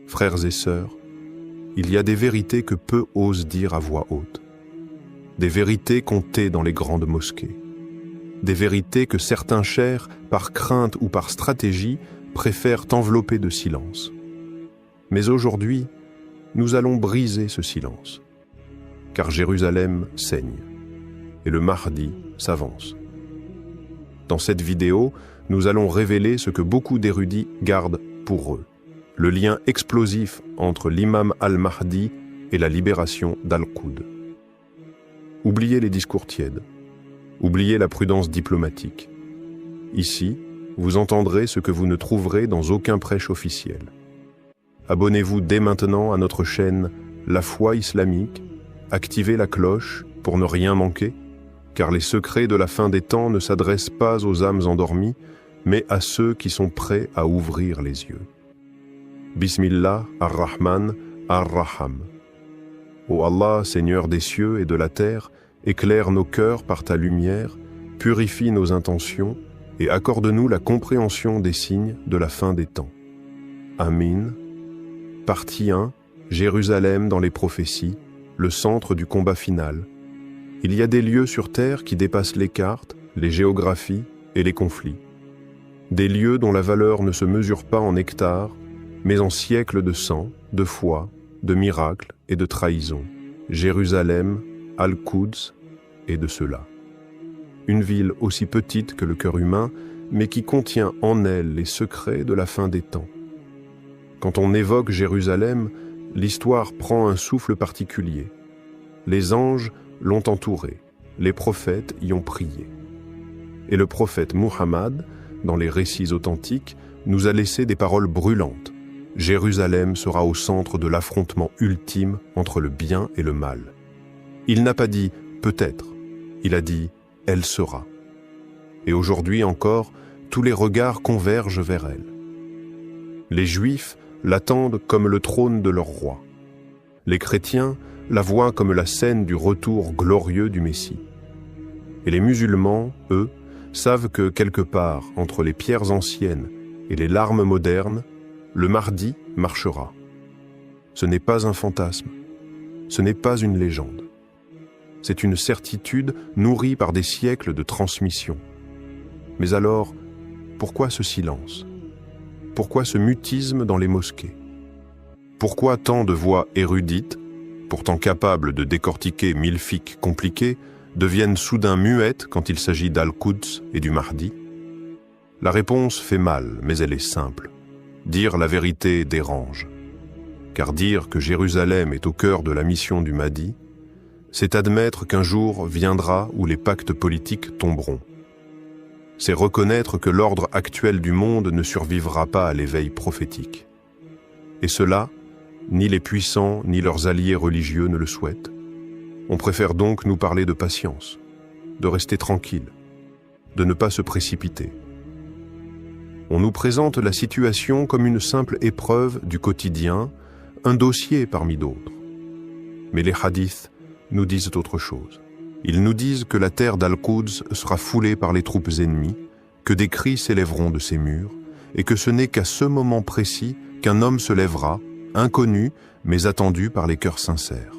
Frères et sœurs, il y a des vérités que peu osent dire à voix haute. Des vérités contées dans les grandes mosquées. Des vérités que certains chers, par crainte ou par stratégie, préfèrent envelopper de silence. Mais aujourd'hui, nous allons briser ce silence, car Jérusalem saigne, et le Mahdi s'avance. Dans cette vidéo, nous allons révéler ce que beaucoup d'érudits gardent pour eux, le lien explosif entre l'imam al-Mahdi et la libération d'Al-Quds. Oubliez les discours tièdes, oubliez la prudence diplomatique. Ici, vous entendrez ce que vous ne trouverez dans aucun prêche officiel. Abonnez-vous dès maintenant à notre chaîne La Foi Islamique, activez la cloche pour ne rien manquer, car les secrets de la fin des temps ne s'adressent pas aux âmes endormies, mais à ceux qui sont prêts à ouvrir les yeux. Bismillah ar-Rahman ar-Raham. Ô Allah, Seigneur des cieux et de la terre, éclaire nos cœurs par ta lumière, purifie nos intentions et accorde-nous la compréhension des signes de la fin des temps. Amin. Partie 1. Jérusalem dans les prophéties, le centre du combat final. Il y a des lieux sur terre qui dépassent les cartes, les géographies et les conflits. Des lieux dont la valeur ne se mesure pas en hectares, mais en siècles de sang, de foi, de miracles et de trahison. Jérusalem, Al-Quds et de cela. Une ville aussi petite que le cœur humain, mais qui contient en elle les secrets de la fin des temps. Quand on évoque Jérusalem, l'histoire prend un souffle particulier. Les anges l'ont entourée, les prophètes y ont prié. Et le prophète Muhammad, dans les récits authentiques, nous a laissé des paroles brûlantes. Jérusalem sera au centre de l'affrontement ultime entre le bien et le mal. Il n'a pas dit « peut-être », il a dit « elle sera ». Et aujourd'hui encore, tous les regards convergent vers elle. Les Juifs l'attendent comme le trône de leur roi. Les chrétiens la voient comme la scène du retour glorieux du Messie. Et les musulmans, eux, savent que quelque part entre les pierres anciennes et les larmes modernes, le Mahdi marchera. Ce n'est pas un fantasme, ce n'est pas une légende. C'est une certitude nourrie par des siècles de transmission. Mais alors, pourquoi ce silence? Pourquoi ce mutisme dans les mosquées? Pourquoi tant de voix érudites, pourtant capables de décortiquer 1000 fiqh compliqués, deviennent soudain muettes quand il s'agit d'Al-Quds et du Mahdi? La réponse fait mal, mais elle est simple. Dire la vérité dérange. Car dire que Jérusalem est au cœur de la mission du Mahdi, c'est admettre qu'un jour viendra où les pactes politiques tomberont. C'est reconnaître que l'ordre actuel du monde ne survivra pas à l'éveil prophétique. Et cela, ni les puissants ni leurs alliés religieux ne le souhaitent. On préfère donc nous parler de patience, de rester tranquille, de ne pas se précipiter. On nous présente la situation comme une simple épreuve du quotidien, un dossier parmi d'autres. Mais les hadiths nous disent autre chose. Ils nous disent que la terre d'Al-Quds sera foulée par les troupes ennemies, que des cris s'élèveront de ses murs, et que ce n'est qu'à ce moment précis qu'un homme se lèvera, inconnu, mais attendu par les cœurs sincères.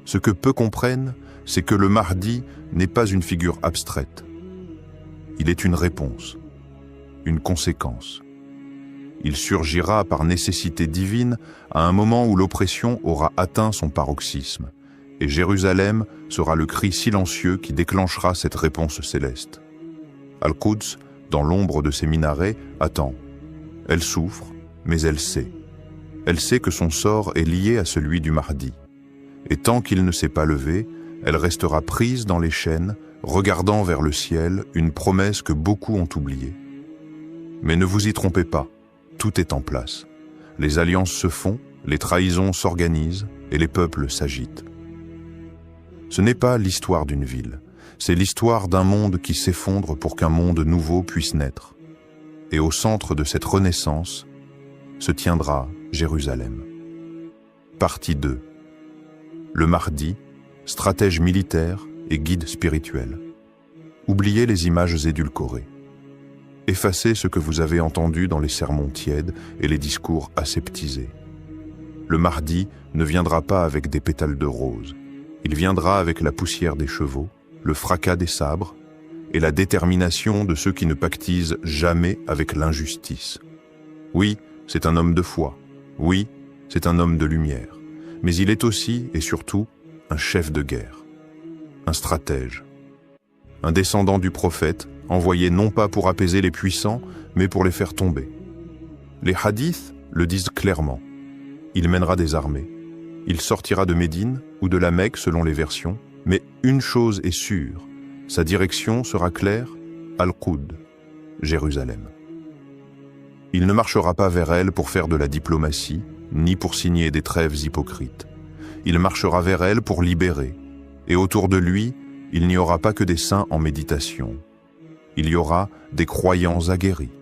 Ce que peu comprennent, c'est que le Mahdi n'est pas une figure abstraite. Il est une réponse, une conséquence. Il surgira par nécessité divine à un moment où l'oppression aura atteint son paroxysme, et Jérusalem sera le cri silencieux qui déclenchera cette réponse céleste. Al-Quds, dans l'ombre de ses minarets, attend. Elle souffre, mais elle sait. Elle sait que son sort est lié à celui du Mahdi. Et tant qu'il ne s'est pas levé, elle restera prise dans les chaînes, regardant vers le ciel, une promesse que beaucoup ont oubliée. Mais ne vous y trompez pas, tout est en place. Les alliances se font, les trahisons s'organisent et les peuples s'agitent. Ce n'est pas l'histoire d'une ville, c'est l'histoire d'un monde qui s'effondre pour qu'un monde nouveau puisse naître. Et au centre de cette renaissance se tiendra Jérusalem. Partie 2. Le Mahdi, stratège militaire et guide spirituel. Oubliez les images édulcorées. Effacez ce que vous avez entendu dans les sermons tièdes et les discours aseptisés. le Mahdi ne viendra pas avec des pétales de rose. Il viendra avec la poussière des chevaux, le fracas des sabres et la détermination de ceux qui ne pactisent jamais avec l'injustice. Oui, c'est un homme de foi. Oui, c'est un homme de lumière. Mais il est aussi et surtout un chef de guerre, un stratège, un descendant du prophète, envoyé non pas pour apaiser les puissants, mais pour les faire tomber. Les hadiths le disent clairement. Il mènera des armées. Il sortira de Médine ou de la Mecque selon les versions, mais une chose est sûre, sa direction sera claire, Al-Qud, Jérusalem. Il ne marchera pas vers elle pour faire de la diplomatie, ni pour signer des trêves hypocrites. Il marchera vers elle pour libérer, et autour de lui, il n'y aura pas que des saints en méditation. Il y aura des croyants aguerris,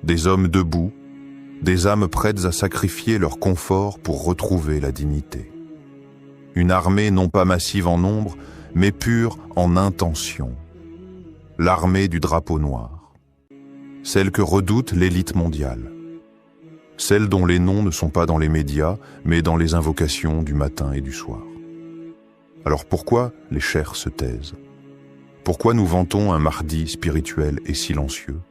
des hommes debout, des âmes prêtes à sacrifier leur confort pour retrouver la dignité. Une armée non pas massive en nombre, mais pure en intention. L'armée du drapeau noir. Celle que redoute l'élite mondiale. Celle dont les noms ne sont pas dans les médias, mais dans les invocations du matin et du soir. Alors pourquoi les chers se taisent? Pourquoi nous vantons un Mahdi spirituel et silencieux,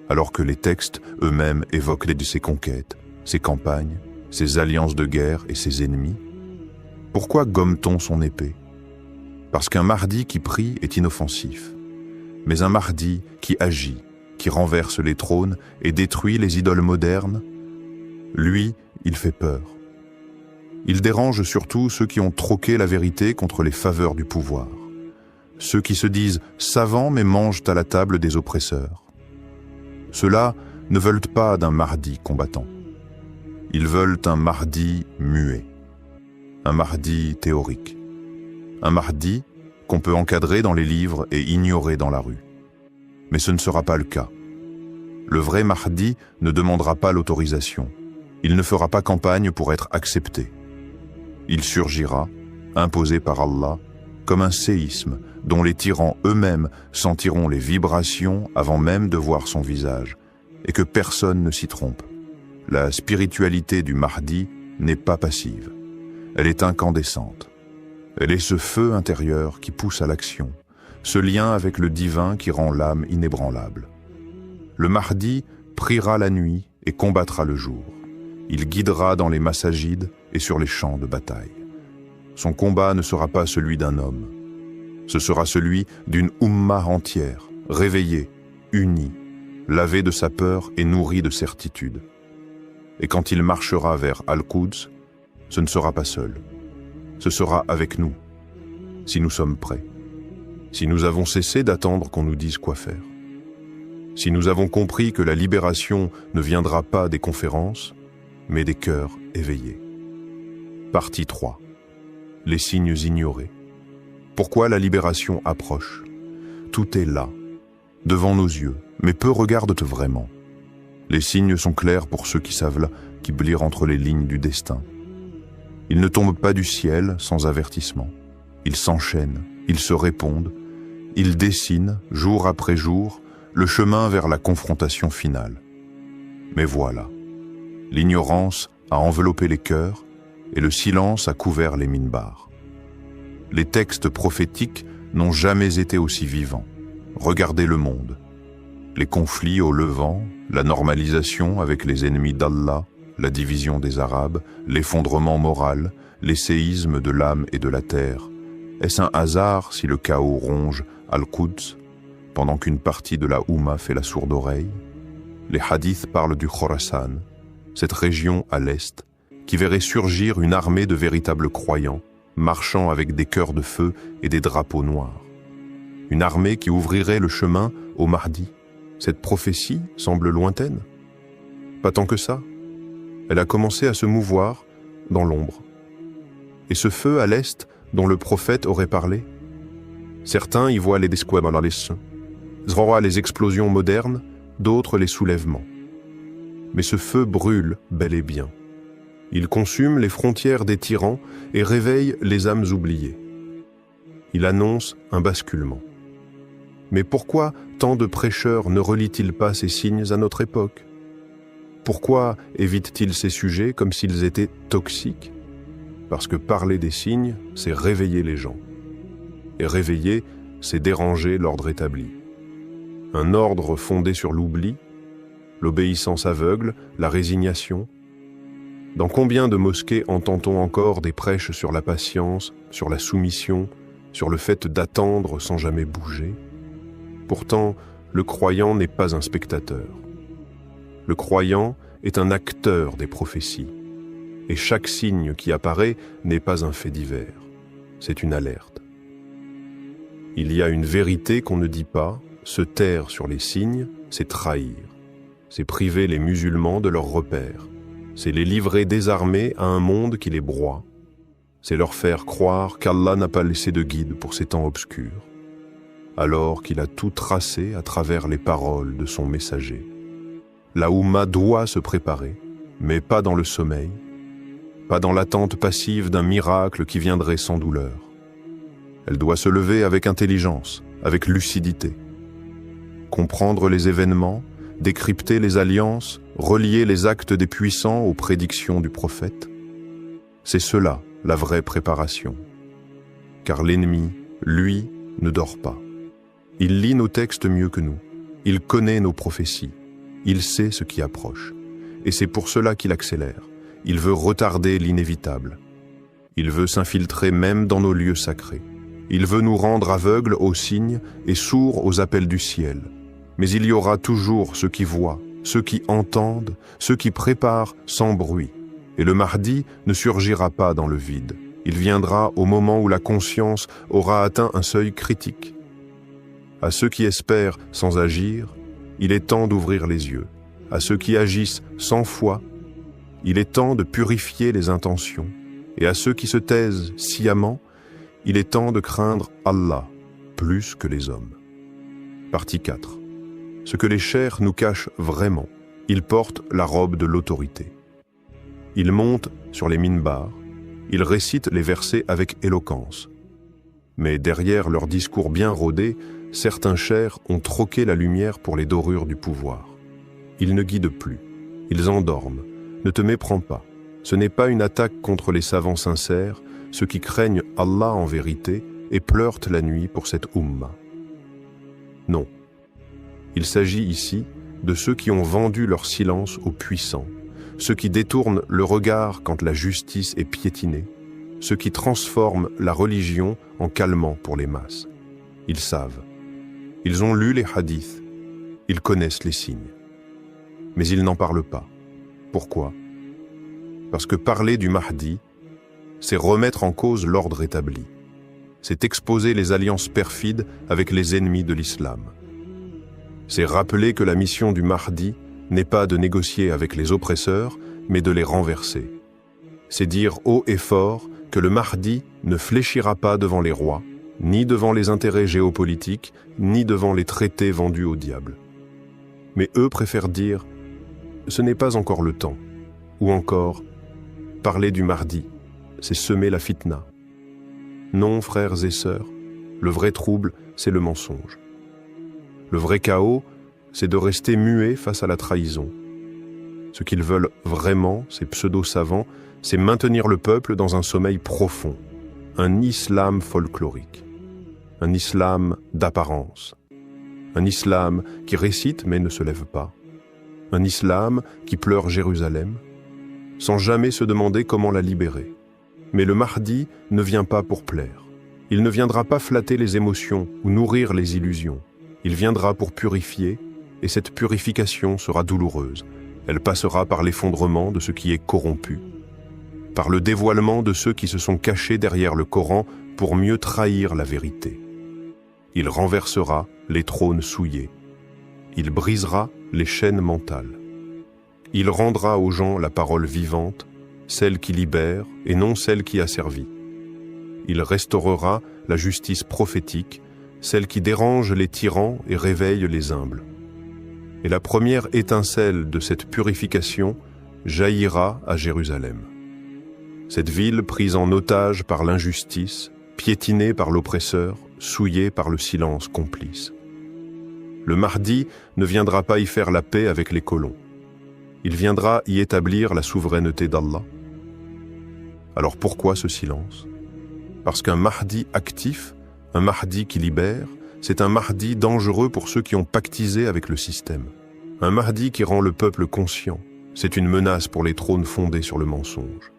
alors que les textes eux-mêmes évoquent ses conquêtes, ses campagnes, ses alliances de guerre et ses ennemis? Pourquoi gomme-t-on son épée? Parce qu'un Mahdi qui prie est inoffensif, mais un Mahdi qui agit, qui renverse les trônes et détruit les idoles modernes, lui, il fait peur. Il dérange surtout ceux qui ont troqué la vérité contre les faveurs du pouvoir, ceux qui se disent savants mais mangent à la table des oppresseurs. Ceux-là ne veulent pas d'un Mahdi combattant. Ils veulent un Mahdi muet, un Mahdi théorique, un Mahdi qu'on peut encadrer dans les livres et ignorer dans la rue. Mais ce ne sera pas le cas. Le vrai Mahdi ne demandera pas l'autorisation. Il ne fera pas campagne pour être accepté. Il surgira, imposé par Allah, comme un séisme dont les tyrans eux-mêmes sentiront les vibrations avant même de voir son visage, et que personne ne s'y trompe. La spiritualité du Mahdi n'est pas passive. Elle est incandescente. Elle est ce feu intérieur qui pousse à l'action, ce lien avec le divin qui rend l'âme inébranlable. Le Mahdi priera la nuit et combattra le jour. Il guidera dans les massajides et sur les champs de bataille. Son combat ne sera pas celui d'un homme. Ce sera celui d'une Ummah entière, réveillée, unie, lavée de sa peur et nourrie de certitude. Et quand il marchera vers Al-Quds, ce ne sera pas seul. Ce sera avec nous, si nous sommes prêts. Si nous avons cessé d'attendre qu'on nous dise quoi faire. Si nous avons compris que la libération ne viendra pas des conférences, mais des cœurs éveillés. Partie 3. Les signes ignorés. Pourquoi la libération approche? Tout est là, devant nos yeux, mais peu regardent vraiment. Les signes sont clairs pour ceux qui savent là, qui lire entre les lignes du destin. Ils ne tombent pas du ciel sans avertissement. Ils s'enchaînent, ils se répondent, ils dessinent, jour après jour, le chemin vers la confrontation finale. Mais voilà, l'ignorance a enveloppé les cœurs et le silence a couvert les minbars. Les textes prophétiques n'ont jamais été aussi vivants. Regardez le monde. Les conflits au Levant, la normalisation avec les ennemis d'Allah, la division des Arabes, l'effondrement moral, les séismes de l'âme et de la terre. Est-ce un hasard si le chaos ronge Al-Quds, pendant qu'une partie de la Oumma fait la sourde oreille? Les hadiths parlent du Khorasan, cette région à l'est, qui verrait surgir une armée de véritables croyants, marchant avec des cœurs de feu et des drapeaux noirs. Une armée qui ouvrirait le chemin au Mahdi. Cette prophétie semble lointaine. Pas tant que ça. Elle a commencé à se mouvoir dans l'ombre. Et ce feu à l'est dont le prophète aurait parlé? Certains y voient les desquemanalis, les explosions modernes, d'autres les soulèvements. Mais ce feu brûle bel et bien. Il consume les frontières des tyrans et réveille les âmes oubliées. Il annonce un basculement. Mais pourquoi tant de prêcheurs ne relient-ils pas ces signes à notre époque? Pourquoi évite-t-il ces sujets comme s'ils étaient toxiques? Parce que parler des signes, c'est réveiller les gens. Et réveiller, c'est déranger l'ordre établi. Un ordre fondé sur l'oubli, l'obéissance aveugle, la résignation. Dans combien de mosquées entend-on encore des prêches sur la patience, sur la soumission, sur le fait d'attendre sans jamais bouger? Pourtant, le croyant n'est pas un spectateur. Le croyant est un acteur des prophéties. Et chaque signe qui apparaît n'est pas un fait divers, c'est une alerte. Il y a une vérité qu'on ne dit pas, se taire sur les signes, c'est trahir. C'est priver les musulmans de leurs repères. C'est les livrer désarmés à un monde qui les broie. C'est leur faire croire qu'Allah n'a pas laissé de guide pour ces temps obscurs, alors qu'il a tout tracé à travers les paroles de son messager. La Oumma doit se préparer, mais pas dans le sommeil, pas dans l'attente passive d'un miracle qui viendrait sans douleur. Elle doit se lever avec intelligence, avec lucidité. Comprendre les événements, décrypter les alliances, relier les actes des puissants aux prédictions du prophète. C'est cela, la vraie préparation. Car l'ennemi, lui, ne dort pas. Il lit nos textes mieux que nous. Il connaît nos prophéties. Il sait ce qui approche. Et c'est pour cela qu'il accélère. Il veut retarder l'inévitable. Il veut s'infiltrer même dans nos lieux sacrés. Il veut nous rendre aveugles aux signes et sourds aux appels du ciel. Mais il y aura toujours ceux qui voient, ceux qui entendent, ceux qui préparent sans bruit. Et le Mahdi ne surgira pas dans le vide. Il viendra au moment où la conscience aura atteint un seuil critique. À ceux qui espèrent sans agir, il est temps d'ouvrir les yeux. À ceux qui agissent sans foi, il est temps de purifier les intentions. Et à ceux qui se taisent sciemment, il est temps de craindre Allah plus que les hommes. Partie 4. Ce que les chers nous cachent vraiment, ils portent la robe de l'autorité. Ils montent sur les minbars, ils récitent les versets avec éloquence. Mais derrière leur discours bien rodé, certains chers ont troqué la lumière pour les dorures du pouvoir. Ils ne guident plus, ils endorment. Ne te méprends pas. Ce n'est pas une attaque contre les savants sincères, ceux qui craignent Allah en vérité et pleurent la nuit pour cette Ummah. Non. Il s'agit ici de ceux qui ont vendu leur silence aux puissants, ceux qui détournent le regard quand la justice est piétinée, ceux qui transforment la religion en calmant pour les masses. Ils savent. Ils ont lu les hadiths. Ils connaissent les signes. Mais ils n'en parlent pas. Pourquoi? Parce que parler du Mahdi, c'est remettre en cause l'ordre établi. C'est exposer les alliances perfides avec les ennemis de l'islam. C'est rappeler que la mission du Mahdi n'est pas de négocier avec les oppresseurs, mais de les renverser. C'est dire haut et fort que le Mahdi ne fléchira pas devant les rois, ni devant les intérêts géopolitiques, ni devant les traités vendus au diable. Mais eux préfèrent dire « ce n'est pas encore le temps », ou encore « parler du Mahdi, c'est semer la fitna ». Non, frères et sœurs, le vrai trouble, c'est le mensonge. Le vrai chaos, c'est de rester muet face à la trahison. Ce qu'ils veulent vraiment, ces pseudo-savants, c'est maintenir le peuple dans un sommeil profond, un islam folklorique, un islam d'apparence, un islam qui récite mais ne se lève pas, un islam qui pleure Jérusalem, sans jamais se demander comment la libérer. Mais le Mahdi ne vient pas pour plaire. Il ne viendra pas flatter les émotions ou nourrir les illusions. Il viendra pour purifier, et cette purification sera douloureuse. Elle passera par l'effondrement de ce qui est corrompu, par le dévoilement de ceux qui se sont cachés derrière le Coran pour mieux trahir la vérité. Il renversera les trônes souillés. Il brisera les chaînes mentales. Il rendra aux gens la parole vivante, celle qui libère et non celle qui asservit. Il restaurera la justice prophétique, celle qui dérange les tyrans et réveille les humbles. Et la première étincelle de cette purification jaillira à Jérusalem. Cette ville prise en otage par l'injustice, piétinée par l'oppresseur, souillée par le silence complice. Le Mahdi ne viendra pas y faire la paix avec les colons. Il viendra y établir la souveraineté d'Allah. Alors pourquoi ce silence? Parce qu'un Mahdi actif, un Mahdi qui libère, c'est un Mahdi dangereux pour ceux qui ont pactisé avec le système. Un Mahdi qui rend le peuple conscient, c'est une menace pour les trônes fondés sur le mensonge.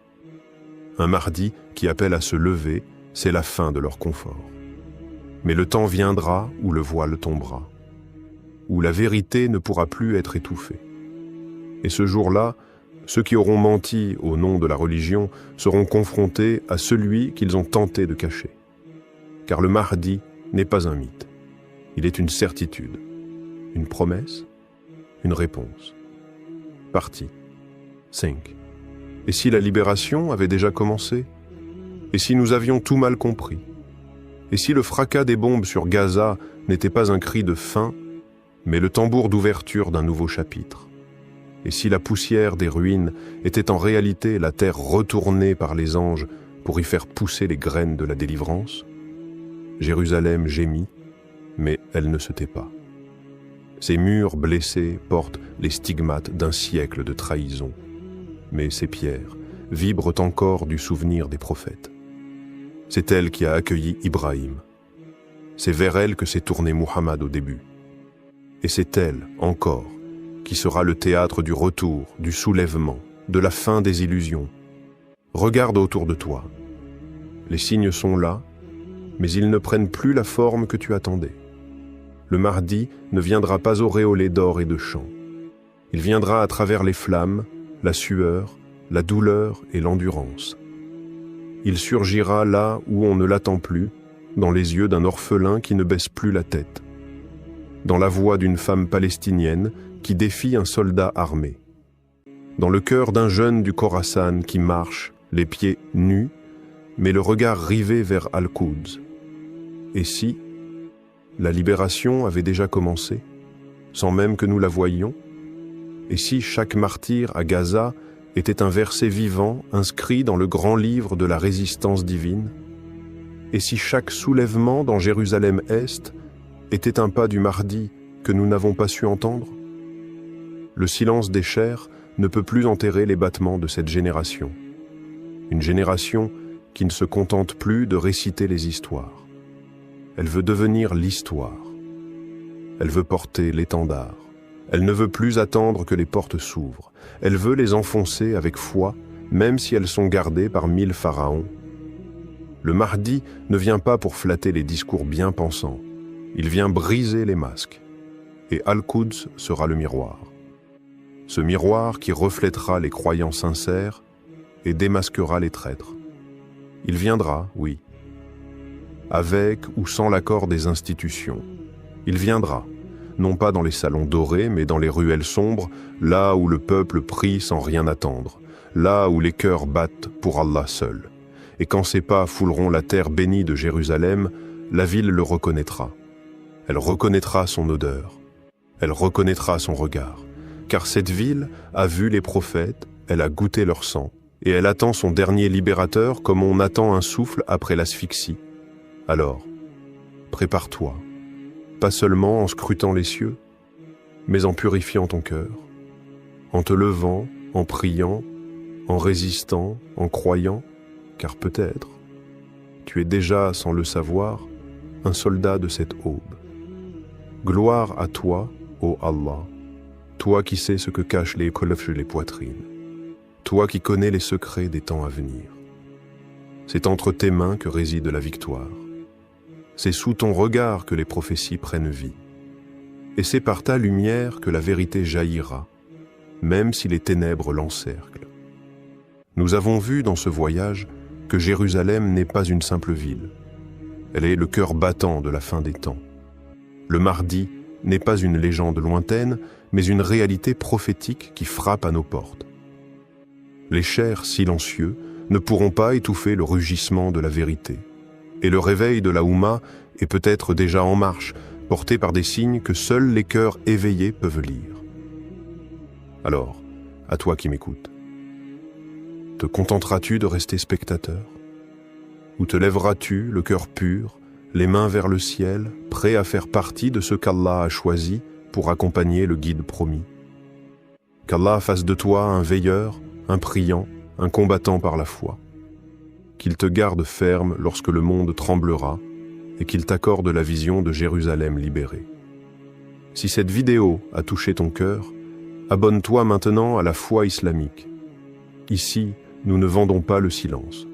Un Mahdi qui appelle à se lever, c'est la fin de leur confort. Mais le temps viendra où le voile tombera, où la vérité ne pourra plus être étouffée. Et ce jour-là, ceux qui auront menti au nom de la religion seront confrontés à celui qu'ils ont tenté de cacher. Car le Mahdi n'est pas un mythe. Il est une certitude, une promesse, une réponse. Partie 5. Et si la libération avait déjà commencé? Et si nous avions tout mal compris? Et si le fracas des bombes sur Gaza n'était pas un cri de fin, mais le tambour d'ouverture d'un nouveau chapitre? Et si la poussière des ruines était en réalité la terre retournée par les anges pour y faire pousser les graines de la délivrance? Jérusalem gémit, mais elle ne se tait pas. Ses murs blessés portent les stigmates d'un siècle de trahison, mais ses pierres vibrent encore du souvenir des prophètes. C'est elle qui a accueilli Ibrahim. C'est vers elle que s'est tourné Muhammad au début. Et c'est elle, encore, qui sera le théâtre du retour, du soulèvement, de la fin des illusions. Regarde autour de toi. Les signes sont là, mais ils ne prennent plus la forme que tu attendais. Le Mahdi ne viendra pas auréolé d'or et de chant. Il viendra à travers les flammes, la sueur, la douleur et l'endurance. Il surgira là où on ne l'attend plus, dans les yeux d'un orphelin qui ne baisse plus la tête, dans la voix d'une femme palestinienne qui défie un soldat armé, dans le cœur d'un jeune du Khorasan qui marche, les pieds nus, mais le regard rivé vers Al-Quds. Et si la libération avait déjà commencé, sans même que nous la voyions? Et si chaque martyr à Gaza était un verset vivant inscrit dans le grand livre de la résistance divine? Et si chaque soulèvement dans Jérusalem-Est était un pas du Mahdi que nous n'avons pas su entendre? Le silence des chairs ne peut plus enterrer les battements de cette génération. Une génération qui ne se contente plus de réciter les histoires. Elle veut devenir l'histoire. Elle veut porter l'étendard. Elle ne veut plus attendre que les portes s'ouvrent. Elle veut les enfoncer avec foi, même si elles sont gardées par 1000 pharaons. Le Mahdi ne vient pas pour flatter les discours bien pensants. Il vient briser les masques. Et Al-Quds sera le miroir. Ce miroir qui reflètera les croyants sincères et démasquera les traîtres. Il viendra, oui, avec ou sans l'accord des institutions. Il viendra, non pas dans les salons dorés, mais dans les ruelles sombres, là où le peuple prie sans rien attendre, là où les cœurs battent pour Allah seul. Et quand ses pas fouleront la terre bénie de Jérusalem, la ville le reconnaîtra. Elle reconnaîtra son odeur, elle reconnaîtra son regard. Car cette ville a vu les prophètes, elle a goûté leur sang, et elle attend son dernier libérateur comme on attend un souffle après l'asphyxie. Alors, prépare-toi, pas seulement en scrutant les cieux, mais en purifiant ton cœur, en te levant, en priant, en résistant, en croyant, car peut-être, tu es déjà, sans le savoir, un soldat de cette aube. Gloire à toi, ô Allah, toi qui sais ce que cachent les kolofs et les poitrines, toi qui connais les secrets des temps à venir. C'est entre tes mains que réside la victoire. C'est sous ton regard que les prophéties prennent vie. Et c'est par ta lumière que la vérité jaillira, même si les ténèbres l'encerclent. Nous avons vu dans ce voyage que Jérusalem n'est pas une simple ville. Elle est le cœur battant de la fin des temps. Le Mahdi n'est pas une légende lointaine, mais une réalité prophétique qui frappe à nos portes. Les chairs silencieux ne pourront pas étouffer le rugissement de la vérité. Et le réveil de la Oumma est peut-être déjà en marche, porté par des signes que seuls les cœurs éveillés peuvent lire. Alors, à toi qui m'écoutes, te contenteras-tu de rester spectateur? Ou te lèveras-tu, le cœur pur, les mains vers le ciel, prêt à faire partie de ce qu'Allah a choisi pour accompagner le guide promis? Qu'Allah fasse de toi un veilleur, un priant, un combattant par la foi. Qu'il te garde ferme lorsque le monde tremblera et qu'il t'accorde la vision de Jérusalem libérée. Si cette vidéo a touché ton cœur, abonne-toi maintenant à la foi islamique. Ici, nous ne vendons pas le silence.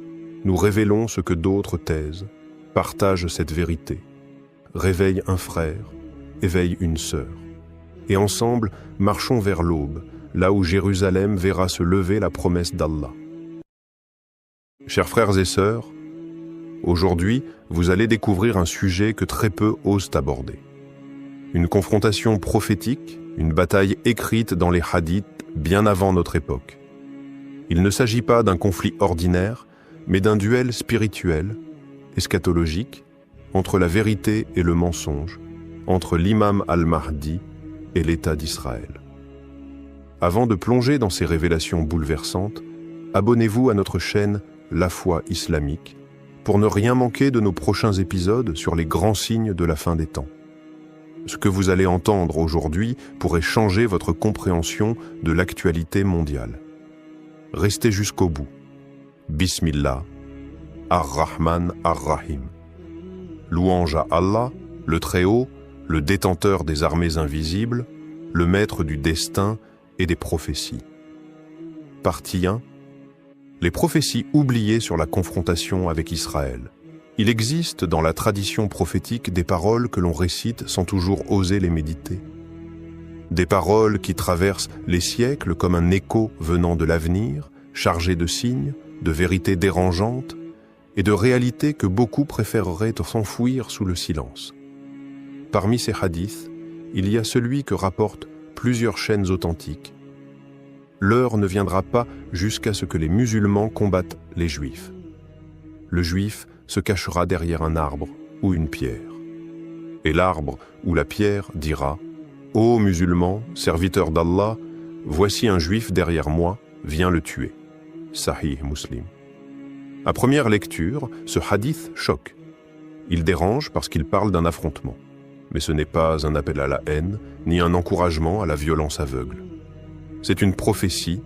Nous révélons ce que d'autres taisent. Partage cette vérité. Réveille un frère, éveille une sœur. Et ensemble, marchons vers l'aube, là où Jérusalem verra se lever la promesse d'Allah. Chers frères et sœurs, aujourd'hui, vous allez découvrir un sujet que très peu osent aborder. Une confrontation prophétique, une bataille écrite dans les hadiths bien avant notre époque. Il ne s'agit pas d'un conflit ordinaire, mais d'un duel spirituel, eschatologique, entre la vérité et le mensonge, entre l'imam al-Mahdi et l'État d'Israël. Avant de plonger dans ces révélations bouleversantes, abonnez-vous à notre chaîne La Foi Islamique pour ne rien manquer de nos prochains épisodes sur les grands signes de la fin des temps. Ce que vous allez entendre aujourd'hui pourrait changer votre compréhension de l'actualité mondiale. Restez jusqu'au bout. Bismillah, Ar-Rahman Ar-Rahim. Louange à Allah, le Très-Haut, le détenteur des armées invisibles, le maître du destin et des prophéties. Partie 1. Les prophéties oubliées sur la confrontation avec Israël. Il existe dans la tradition prophétique des paroles que l'on récite sans toujours oser les méditer. Des paroles qui traversent les siècles comme un écho venant de l'avenir, chargé de signes, de vérités dérangeantes et de réalités que beaucoup préféreraient s'enfouir sous le silence. Parmi ces hadiths, il y a celui que rapportent plusieurs chaînes authentiques. L'heure ne viendra pas jusqu'à ce que les musulmans combattent les juifs. Le juif se cachera derrière un arbre ou une pierre. Et l'arbre ou la pierre dira « Ô musulmans, serviteurs d'Allah, voici un juif derrière moi, viens le tuer. » Sahih Muslim. À première lecture, ce hadith choque. Il dérange parce qu'il parle d'un affrontement. Mais ce n'est pas un appel à la haine, ni un encouragement à la violence aveugle. C'est une prophétie,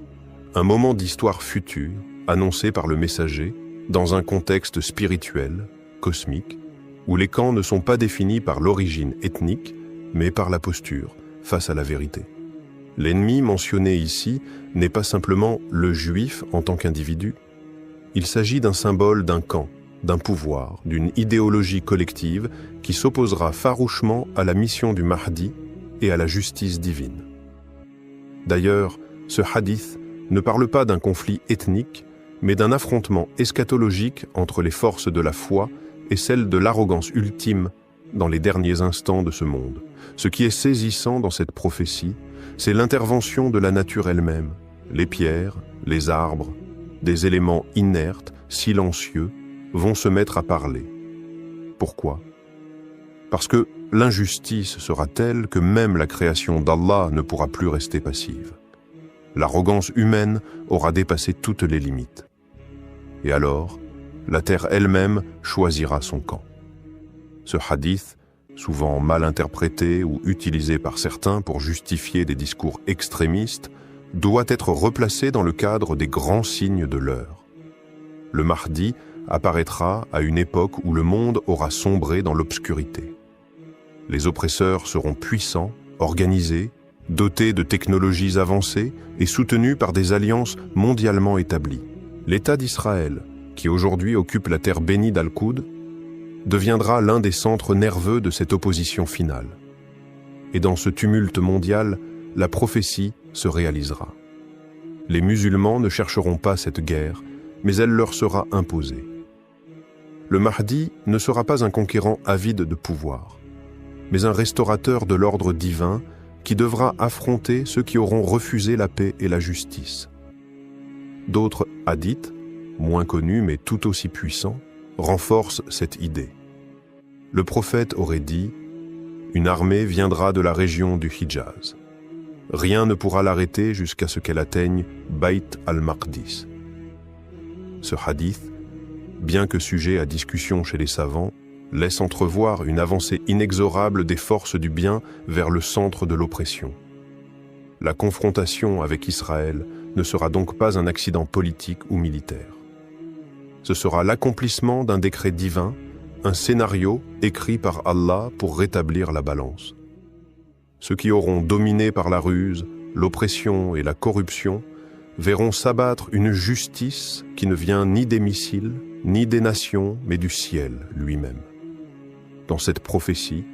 un moment d'histoire future, annoncé par le messager, dans un contexte spirituel, cosmique, où les camps ne sont pas définis par l'origine ethnique, mais par la posture face à la vérité. L'ennemi mentionné ici n'est pas simplement le juif en tant qu'individu. Il s'agit d'un symbole d'un camp, d'un pouvoir, d'une idéologie collective qui s'opposera farouchement à la mission du Mahdi et à la justice divine. D'ailleurs, ce hadith ne parle pas d'un conflit ethnique, mais d'un affrontement eschatologique entre les forces de la foi et celles de l'arrogance ultime dans les derniers instants de ce monde. Ce qui est saisissant dans cette prophétie, c'est l'intervention de la nature elle-même, les pierres, les arbres, des éléments inertes, silencieux, vont se mettre à parler. Pourquoi? Parce que l'injustice sera telle que même la création d'Allah ne pourra plus rester passive. L'arrogance humaine aura dépassé toutes les limites. Et alors, la terre elle-même choisira son camp. Ce hadith, souvent mal interprété ou utilisé par certains pour justifier des discours extrémistes, doit être replacé dans le cadre des grands signes de l'heure. Le Mahdi apparaîtra à une époque où le monde aura sombré dans l'obscurité. Les oppresseurs seront puissants, organisés, dotés de technologies avancées et soutenus par des alliances mondialement établies. L'État d'Israël, qui aujourd'hui occupe la terre bénie d'Al-Qoud, deviendra l'un des centres nerveux de cette opposition finale. Et dans ce tumulte mondial, la prophétie se réalisera. Les musulmans ne chercheront pas cette guerre, mais elle leur sera imposée. Le Mahdi ne sera pas un conquérant avide de pouvoir, mais un restaurateur de l'ordre divin qui devra affronter ceux qui auront refusé la paix et la justice. D'autres hadiths, moins connus mais tout aussi puissants, renforcent cette idée. Le prophète aurait dit « Une armée viendra de la région du Hijaz. Rien ne pourra l'arrêter jusqu'à ce qu'elle atteigne Bayt al-Maqdis. » Ce hadith, bien que sujet à discussion chez les savants, laisse entrevoir une avancée inexorable des forces du bien vers le centre de l'oppression. La confrontation avec Israël ne sera donc pas un accident politique ou militaire. Ce sera l'accomplissement d'un décret divin, un scénario écrit par Allah pour rétablir la balance. Ceux qui auront dominé par la ruse, l'oppression et la corruption verront s'abattre une justice qui ne vient ni des missiles, ni des nations, mais du ciel lui-même. Dans cette prophétie,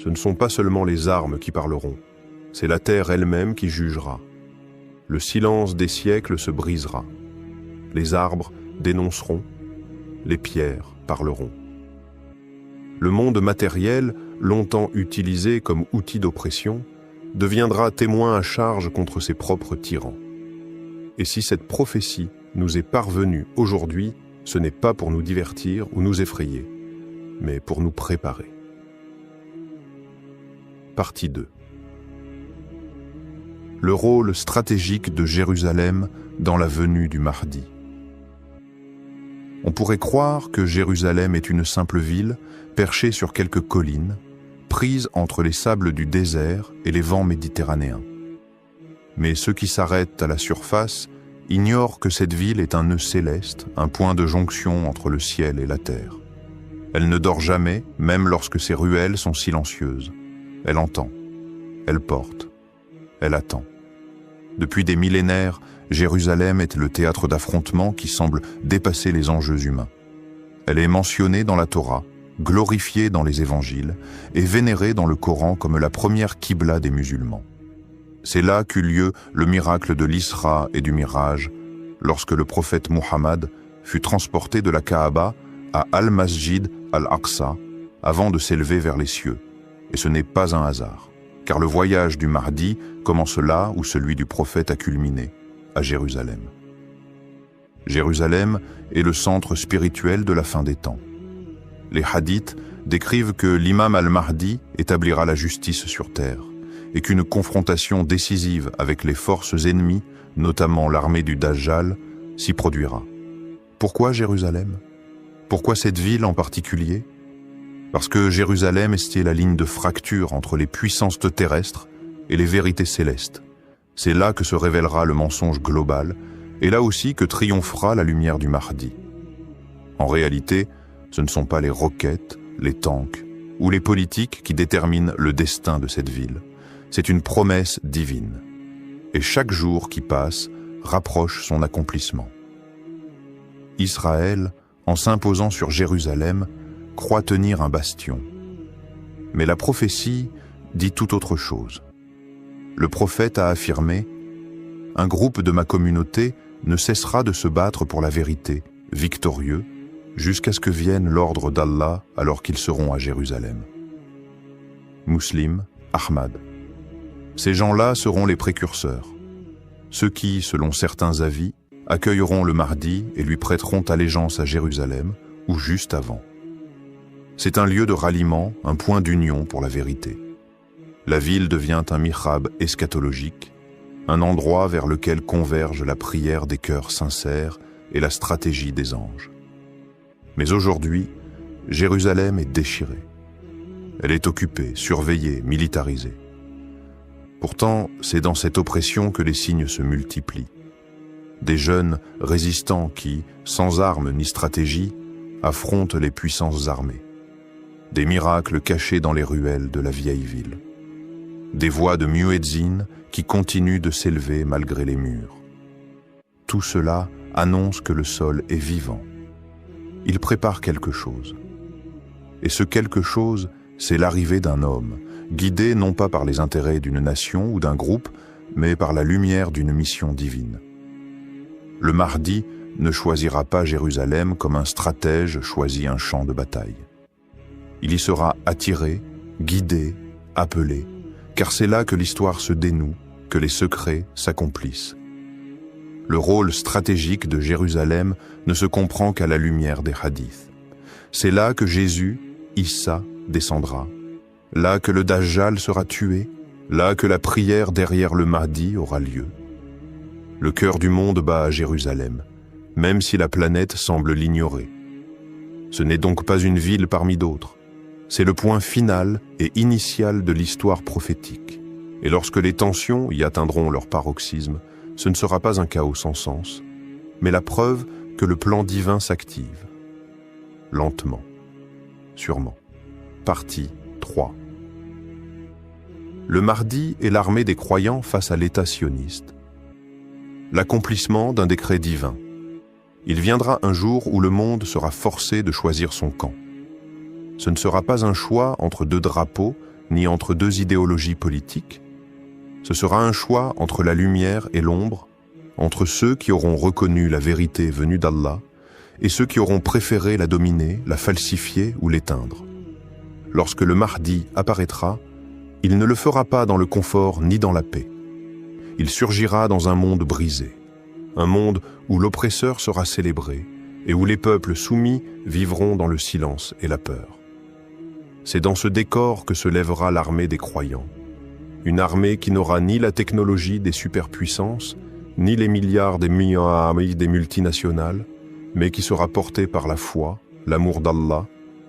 ce ne sont pas seulement les armes qui parleront, c'est la terre elle-même qui jugera. Le silence des siècles se brisera. Les arbres dénonceront, les pierres parleront. Le monde matériel, longtemps utilisé comme outil d'oppression, deviendra témoin à charge contre ses propres tyrans. Et si cette prophétie nous est parvenue aujourd'hui, ce n'est pas pour nous divertir ou nous effrayer, mais pour nous préparer. Partie 2. Le rôle stratégique de Jérusalem dans la venue du Mahdi. On pourrait croire que Jérusalem est une simple ville, perchée sur quelques collines, prise entre les sables du désert et les vents méditerranéens. Mais ceux qui s'arrêtent à la surface ignorent que cette ville est un nœud céleste, un point de jonction entre le ciel et la terre. Elle ne dort jamais, même lorsque ses ruelles sont silencieuses. Elle entend, elle porte, elle attend. Depuis des millénaires, Jérusalem est le théâtre d'affrontements qui semble dépasser les enjeux humains. Elle est mentionnée dans la Torah, glorifiée dans les évangiles et vénérée dans le Coran comme la première Qibla des musulmans. C'est là qu'eut lieu le miracle de l'Isra et du Miraj, lorsque le prophète Muhammad fut transporté de la Kaaba à Al-Masjid al-Aqsa avant de s'élever vers les cieux. Et ce n'est pas un hasard, car le voyage du Mahdi commence là où celui du prophète a culminé, à Jérusalem. Jérusalem est le centre spirituel de la fin des temps. Les hadiths décrivent que l'imam al-Mahdi établira la justice sur terre et qu'une confrontation décisive avec les forces ennemies, notamment l'armée du Dajjal, s'y produira. Pourquoi Jérusalem? Pourquoi cette ville en particulier? Parce que Jérusalem est la ligne de fracture entre les puissances terrestres et les vérités célestes. C'est là que se révélera le mensonge global, et là aussi que triomphera la lumière du Mahdi. En réalité, ce ne sont pas les roquettes, les tanks ou les politiques qui déterminent le destin de cette ville. C'est une promesse divine. Et chaque jour qui passe rapproche son accomplissement. Israël, en s'imposant sur Jérusalem, croit tenir un bastion. Mais la prophétie dit tout autre chose. Le prophète a affirmé « Un groupe de ma communauté ne cessera de se battre pour la vérité, victorieux, jusqu'à ce que vienne l'ordre d'Allah alors qu'ils seront à Jérusalem. » Muslim, Ahmad. Ces gens-là seront les précurseurs. Ceux qui, selon certains avis, accueilleront le Mahdi et lui prêteront allégeance à Jérusalem, ou juste avant. C'est un lieu de ralliement, un point d'union pour la vérité. La ville devient un mihrab eschatologique, un endroit vers lequel converge la prière des cœurs sincères et la stratégie des anges. Mais aujourd'hui, Jérusalem est déchirée. Elle est occupée, surveillée, militarisée. Pourtant, c'est dans cette oppression que les signes se multiplient. Des jeunes résistants qui, sans armes ni stratégie, affrontent les puissances armées. Des miracles cachés dans les ruelles de la vieille ville. Des voix de muezzin qui continuent de s'élever malgré les murs. Tout cela annonce que le sol est vivant. Il prépare quelque chose. Et ce quelque chose, c'est l'arrivée d'un homme, guidé non pas par les intérêts d'une nation ou d'un groupe, mais par la lumière d'une mission divine. Le Mahdi ne choisira pas Jérusalem comme un stratège choisit un champ de bataille. Il y sera attiré, guidé, appelé, car c'est là que l'histoire se dénoue, que les secrets s'accomplissent. Le rôle stratégique de Jérusalem ne se comprend qu'à la lumière des hadiths. C'est là que Jésus, Issa, descendra, là que le Dajjal sera tué, là que la prière derrière le Mahdi aura lieu. Le cœur du monde bat à Jérusalem, même si la planète semble l'ignorer. Ce n'est donc pas une ville parmi d'autres. C'est le point final et initial de l'histoire prophétique. Et lorsque les tensions y atteindront leur paroxysme, ce ne sera pas un chaos sans sens, mais la preuve que le plan divin s'active. Lentement, sûrement. Partie 3. Le Mahdi est l'armée des croyants face à l'État sioniste. L'accomplissement d'un décret divin. Il viendra un jour où le monde sera forcé de choisir son camp. Ce ne sera pas un choix entre deux drapeaux, ni entre deux idéologies politiques. Ce sera un choix entre la lumière et l'ombre, entre ceux qui auront reconnu la vérité venue d'Allah et ceux qui auront préféré la dominer, la falsifier ou l'éteindre. Lorsque le Mahdi apparaîtra, il ne le fera pas dans le confort ni dans la paix. Il surgira dans un monde brisé, un monde où l'oppresseur sera célébré et où les peuples soumis vivront dans le silence et la peur. C'est dans ce décor que se lèvera l'armée des croyants. Une armée qui n'aura ni la technologie des superpuissances, ni les milliards des multinationales, mais qui sera portée par la foi, l'amour d'Allah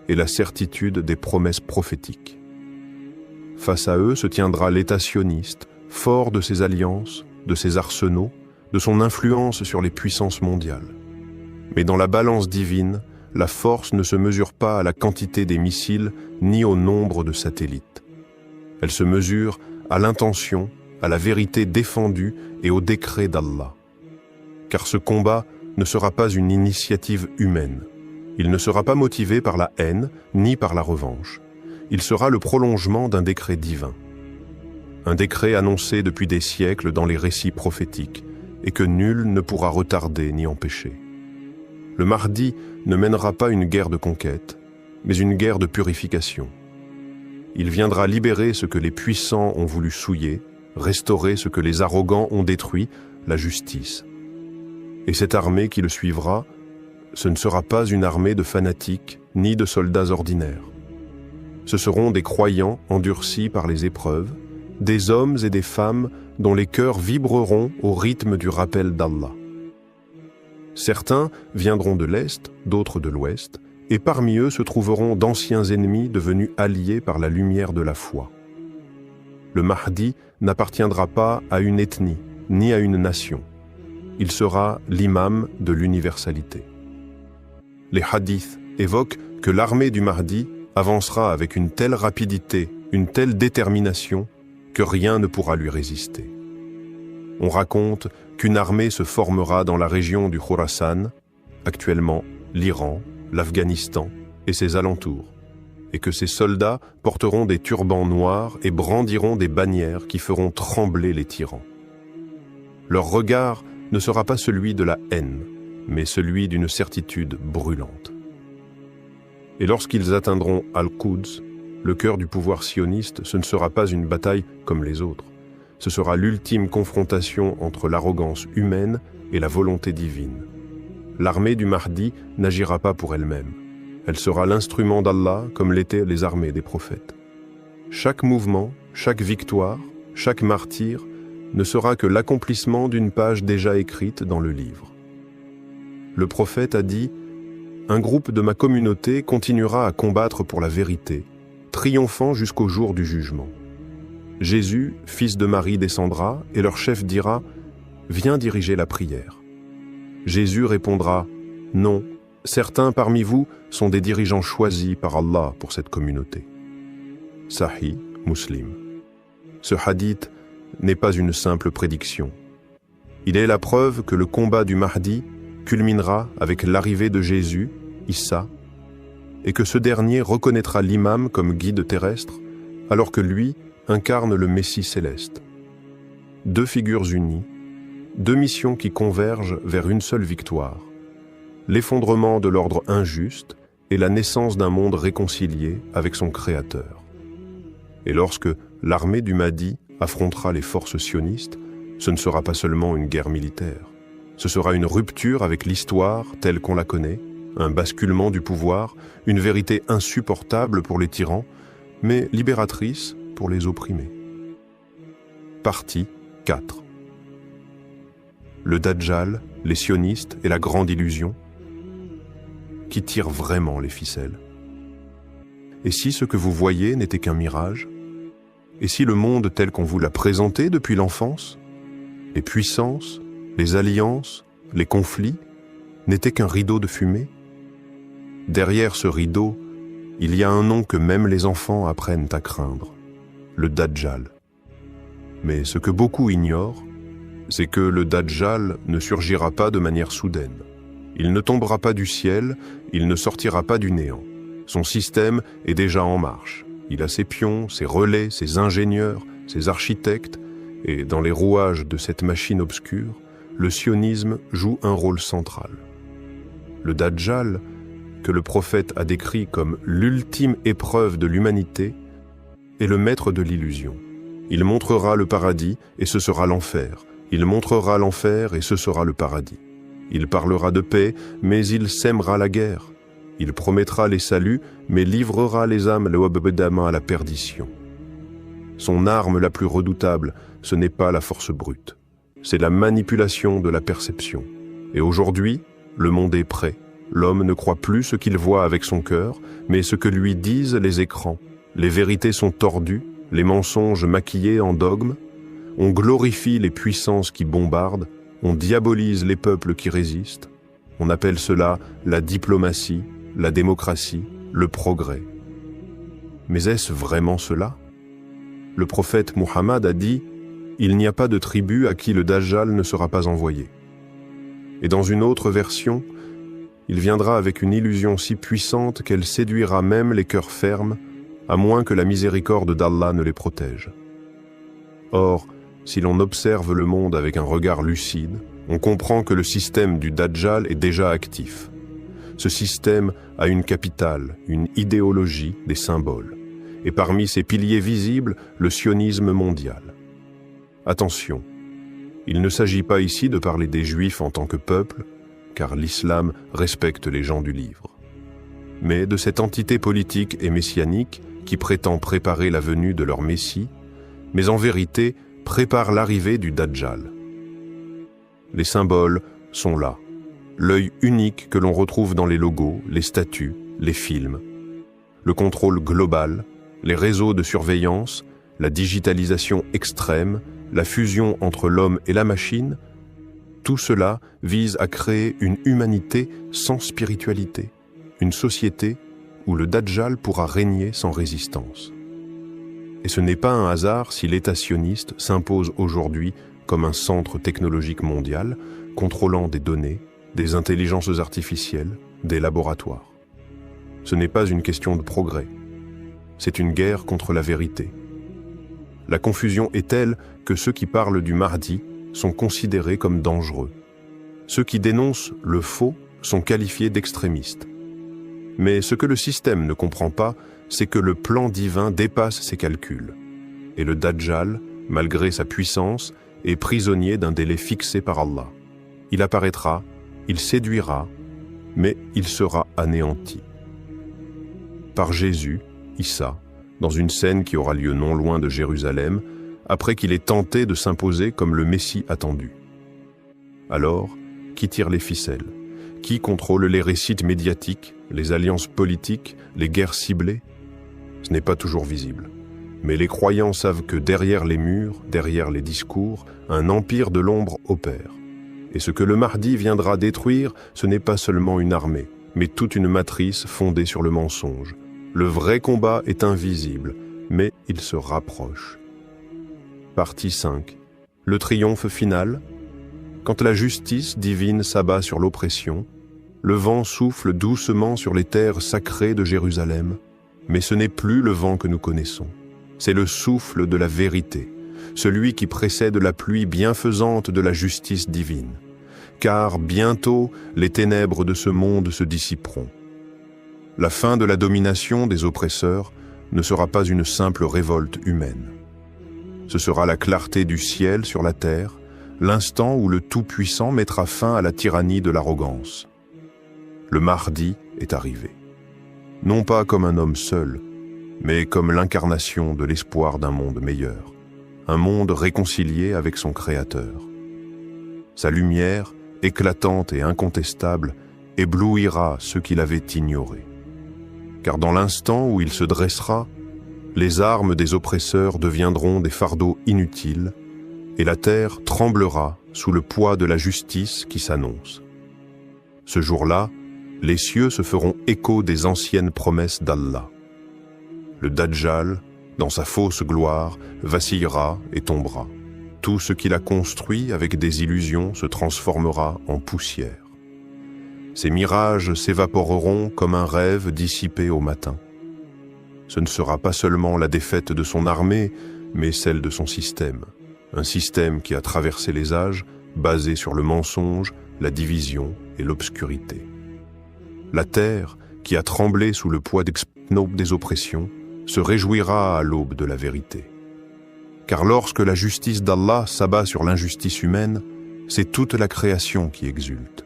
et la certitude des promesses prophétiques. Face à eux se tiendra l'État sioniste, fort de ses alliances, de ses arsenaux, de son influence sur les puissances mondiales. Mais dans la balance divine, la force ne se mesure pas à la quantité des missiles ni au nombre de satellites. Elle se mesure à l'intention, à la vérité défendue et au décret d'Allah. Car ce combat ne sera pas une initiative humaine. Il ne sera pas motivé par la haine ni par la revanche. Il sera le prolongement d'un décret divin. Un décret annoncé depuis des siècles dans les récits prophétiques et que nul ne pourra retarder ni empêcher. Le Mahdi ne mènera pas une guerre de conquête, mais une guerre de purification. Il viendra libérer ce que les puissants ont voulu souiller, restaurer ce que les arrogants ont détruit, la justice. Et cette armée qui le suivra, ce ne sera pas une armée de fanatiques ni de soldats ordinaires. Ce seront des croyants endurcis par les épreuves, des hommes et des femmes dont les cœurs vibreront au rythme du rappel d'Allah. Certains viendront de l'Est, d'autres de l'Ouest, et parmi eux se trouveront d'anciens ennemis devenus alliés par la lumière de la foi. Le Mahdi n'appartiendra pas à une ethnie, ni à une nation. Il sera l'imam de l'universalité. Les hadiths évoquent que l'armée du Mahdi avancera avec une telle rapidité, une telle détermination, que rien ne pourra lui résister. On raconte qu'une armée se formera dans la région du Khorasan, actuellement l'Iran, l'Afghanistan et ses alentours, et que ces soldats porteront des turbans noirs et brandiront des bannières qui feront trembler les tyrans. Leur regard ne sera pas celui de la haine, mais celui d'une certitude brûlante. Et lorsqu'ils atteindront Al-Quds, le cœur du pouvoir sioniste, ce ne sera pas une bataille comme les autres. Ce sera l'ultime confrontation entre l'arrogance humaine et la volonté divine. L'armée du Mahdi n'agira pas pour elle-même. Elle sera l'instrument d'Allah comme l'étaient les armées des prophètes. Chaque mouvement, chaque victoire, chaque martyr ne sera que l'accomplissement d'une page déjà écrite dans le livre. Le prophète a dit « Un groupe de ma communauté continuera à combattre pour la vérité, triomphant jusqu'au jour du jugement. Jésus, fils de Marie, descendra et leur chef dira « Viens diriger la prière ». Jésus répondra « Non, certains parmi vous sont des dirigeants choisis par Allah pour cette communauté. » Sahih, Muslim. Ce hadith n'est pas une simple prédiction. Il est la preuve que le combat du Mahdi culminera avec l'arrivée de Jésus, Issa, et que ce dernier reconnaîtra l'imam comme guide terrestre, alors que lui incarne le Messie céleste. Deux figures unies, deux missions qui convergent vers une seule victoire, l'effondrement de l'ordre injuste et la naissance d'un monde réconcilié avec son Créateur. Et lorsque l'armée du Mahdi affrontera les forces sionistes, ce ne sera pas seulement une guerre militaire. Ce sera une rupture avec l'histoire telle qu'on la connaît, un basculement du pouvoir, une vérité insupportable pour les tyrans, mais libératrice pour les opprimés. Partie 4. Le Dajjal, les sionistes et la grande illusion. Qui tire vraiment les ficelles? Et si ce que vous voyez n'était qu'un mirage? Et si le monde tel qu'on vous l'a présenté depuis l'enfance, les puissances, les alliances, les conflits, n'était qu'un rideau de fumée? Derrière ce rideau, il y a un nom que même les enfants apprennent à craindre, le Dajjal. Mais ce que beaucoup ignorent, c'est que le Dajjal ne surgira pas de manière soudaine. Il ne tombera pas du ciel, il ne sortira pas du néant. Son système est déjà en marche. Il a ses pions, ses relais, ses ingénieurs, ses architectes, et dans les rouages de cette machine obscure, le sionisme joue un rôle central. Le Dajjal, que le prophète a décrit comme l'ultime épreuve de l'humanité, est le maître de l'illusion. Il montrera le paradis et ce sera l'enfer. Il montrera l'enfer et ce sera le paradis. Il parlera de paix, mais il sèmera la guerre. Il promettra les saluts, mais livrera les âmes à la perdition. Son arme la plus redoutable, ce n'est pas la force brute. C'est la manipulation de la perception. Et aujourd'hui, le monde est prêt. L'homme ne croit plus ce qu'il voit avec son cœur, mais ce que lui disent les écrans. Les vérités sont tordues, les mensonges maquillés en dogmes. On glorifie les puissances qui bombardent, on diabolise les peuples qui résistent. On appelle cela la diplomatie, la démocratie, le progrès. Mais est-ce vraiment cela? Le prophète Muhammad a dit « Il n'y a pas de tribu à qui le Dajjal ne sera pas envoyé ». Et dans une autre version, il viendra avec une illusion si puissante qu'elle séduira même les cœurs fermes, à moins que la miséricorde d'Allah ne les protège. Or, si l'on observe le monde avec un regard lucide, on comprend que le système du Dajjal est déjà actif. Ce système a une capitale, une idéologie, des symboles. Et parmi ses piliers visibles, le sionisme mondial. Attention, il ne s'agit pas ici de parler des Juifs en tant que peuple, car l'islam respecte les gens du livre, mais de cette entité politique et messianique qui prétend préparer la venue de leur Messie, mais en vérité prépare l'arrivée du Dajjal. Les symboles sont là, l'œil unique que l'on retrouve dans les logos, les statues, les films, le contrôle global, les réseaux de surveillance, la digitalisation extrême, la fusion entre l'homme et la machine, tout cela vise à créer une humanité sans spiritualité, une société où le Dajjal pourra régner sans résistance. Et ce n'est pas un hasard si l'État sioniste s'impose aujourd'hui comme un centre technologique mondial, contrôlant des données, des intelligences artificielles, des laboratoires. Ce n'est pas une question de progrès, c'est une guerre contre la vérité. La confusion est telle que ceux qui parlent du Mahdi sont considérés comme dangereux. Ceux qui dénoncent le faux sont qualifiés d'extrémistes. Mais ce que le système ne comprend pas, c'est que le plan divin dépasse ses calculs. Et le Dajjal, malgré sa puissance, est prisonnier d'un délai fixé par Allah. Il apparaîtra, il séduira, mais il sera anéanti. Par Jésus, Issa, dans une scène qui aura lieu non loin de Jérusalem, après qu'il ait tenté de s'imposer comme le Messie attendu. Alors, qui tire les ficelles? Qui contrôle les récits médiatiques, les alliances politiques, les guerres ciblées? Ce n'est pas toujours visible. Mais les croyants savent que derrière les murs, derrière les discours, un empire de l'ombre opère. Et ce que le Mahdi viendra détruire, ce n'est pas seulement une armée, mais toute une matrice fondée sur le mensonge. Le vrai combat est invisible, mais il se rapproche. Partie 5. Le triomphe final. Quand la justice divine s'abat sur l'oppression, le vent souffle doucement sur les terres sacrées de Jérusalem, mais ce n'est plus le vent que nous connaissons. C'est le souffle de la vérité, celui qui précède la pluie bienfaisante de la justice divine. Car bientôt, les ténèbres de ce monde se dissiperont. La fin de la domination des oppresseurs ne sera pas une simple révolte humaine. Ce sera la clarté du ciel sur la terre, l'instant où le Tout-Puissant mettra fin à la tyrannie de l'arrogance. Le Mahdi est arrivé. Non pas comme un homme seul, mais comme l'incarnation de l'espoir d'un monde meilleur, un monde réconcilié avec son Créateur. Sa lumière, éclatante et incontestable, éblouira ceux qui l'avaient ignoré. Car dans l'instant où il se dressera, Les armes des oppresseurs deviendront des fardeaux inutiles, et la terre tremblera sous le poids de la justice qui s'annonce. Ce jour-là, les cieux se feront écho des anciennes promesses d'Allah. Le Dajjal, dans sa fausse gloire, vacillera et tombera. Tout ce qu'il a construit avec des illusions se transformera en poussière. Ses mirages s'évaporeront comme un rêve dissipé au matin. Ce ne sera pas seulement la défaite de son armée, mais celle de son système. Un système qui a traversé les âges, basé sur le mensonge, la division et l'obscurité. La terre, qui a tremblé sous le poids des oppressions, se réjouira à l'aube de la vérité. Car lorsque la justice d'Allah s'abat sur l'injustice humaine, c'est toute la création qui exulte.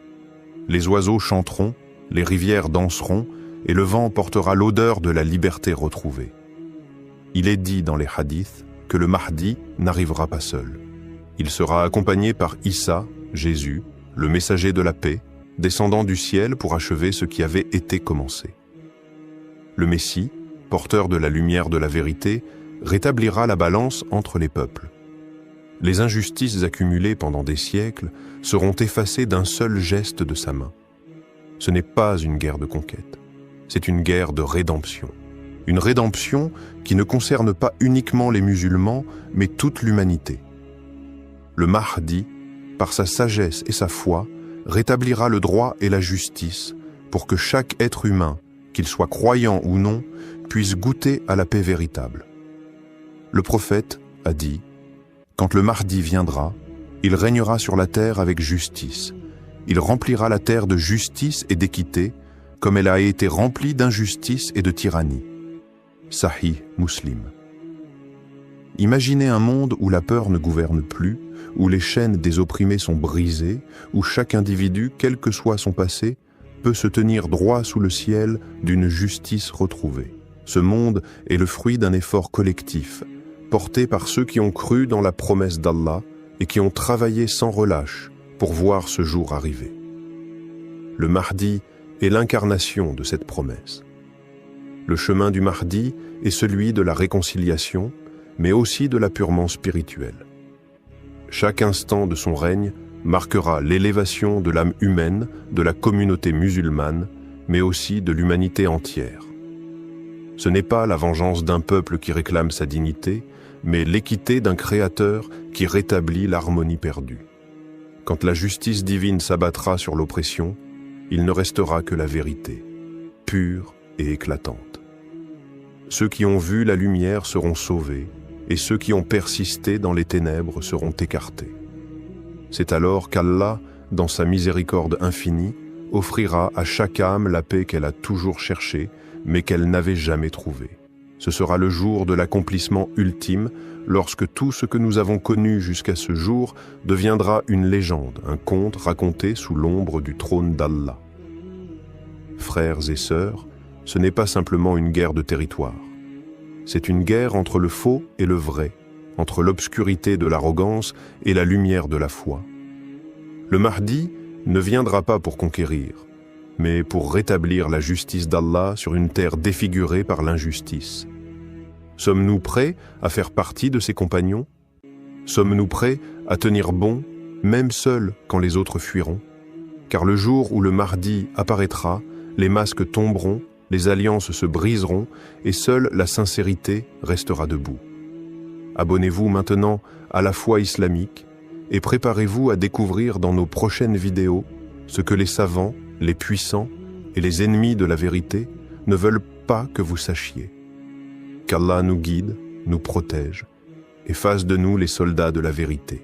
Les oiseaux chanteront, les rivières danseront, et le vent portera l'odeur de la liberté retrouvée. Il est dit dans les hadiths que le Mahdi n'arrivera pas seul. Il sera accompagné par Issa, Jésus, le messager de la paix, descendant du ciel pour achever ce qui avait été commencé. Le Messie, porteur de la lumière de la vérité, rétablira la balance entre les peuples. Les injustices accumulées pendant des siècles seront effacées d'un seul geste de sa main. Ce n'est pas une guerre de conquête, c'est une guerre de rédemption. Une rédemption qui ne concerne pas uniquement les musulmans, mais toute l'humanité. Le Mahdi, par sa sagesse et sa foi, rétablira le droit et la justice pour que chaque être humain, qu'il soit croyant ou non, puisse goûter à la paix véritable. Le prophète a dit « Quand le Mahdi viendra, il régnera sur la terre avec justice. Il remplira la terre de justice et d'équité, comme elle a été remplie d'injustice et de tyrannie. » Sahih Muslim. Imaginez un monde où la peur ne gouverne plus, où les chaînes des opprimés sont brisées, où chaque individu, quel que soit son passé, peut se tenir droit sous le ciel d'une justice retrouvée. Ce monde est le fruit d'un effort collectif, porté par ceux qui ont cru dans la promesse d'Allah et qui ont travaillé sans relâche pour voir ce jour arriver. Le Mahdi est l'incarnation de cette promesse. Le chemin du Mahdi est celui de la réconciliation, mais aussi de l'apurement spirituel. Chaque instant de son règne marquera l'élévation de l'âme humaine, de la communauté musulmane, mais aussi de l'humanité entière. Ce n'est pas la vengeance d'un peuple qui réclame sa dignité, mais l'équité d'un créateur qui rétablit l'harmonie perdue. Quand la justice divine s'abattra sur l'oppression, il ne restera que la vérité, pure et éclatante. Ceux qui ont vu la lumière seront sauvés, et ceux qui ont persisté dans les ténèbres seront écartés. C'est alors qu'Allah, dans sa miséricorde infinie, offrira à chaque âme la paix qu'elle a toujours cherchée, mais qu'elle n'avait jamais trouvée. Ce sera le jour de l'accomplissement ultime, lorsque tout ce que nous avons connu jusqu'à ce jour deviendra une légende, un conte raconté sous l'ombre du trône d'Allah. Frères et sœurs, ce n'est pas simplement une guerre de territoire. C'est une guerre entre le faux et le vrai, entre l'obscurité de l'arrogance et la lumière de la foi. Le Mahdi ne viendra pas pour conquérir, mais pour rétablir la justice d'Allah sur une terre défigurée par l'injustice. Sommes-nous prêts à faire partie de ses compagnons? Sommes-nous prêts à tenir bon, même seuls quand les autres fuiront? Car le jour où le Mahdi apparaîtra, les masques tomberont, les alliances se briseront et seule la sincérité restera debout. Abonnez-vous maintenant à la foi islamique et préparez-vous à découvrir dans nos prochaines vidéos ce que les savants, les puissants et les ennemis de la vérité ne veulent pas que vous sachiez. Qu'Allah nous guide, nous protège et fasse de nous les soldats de la vérité.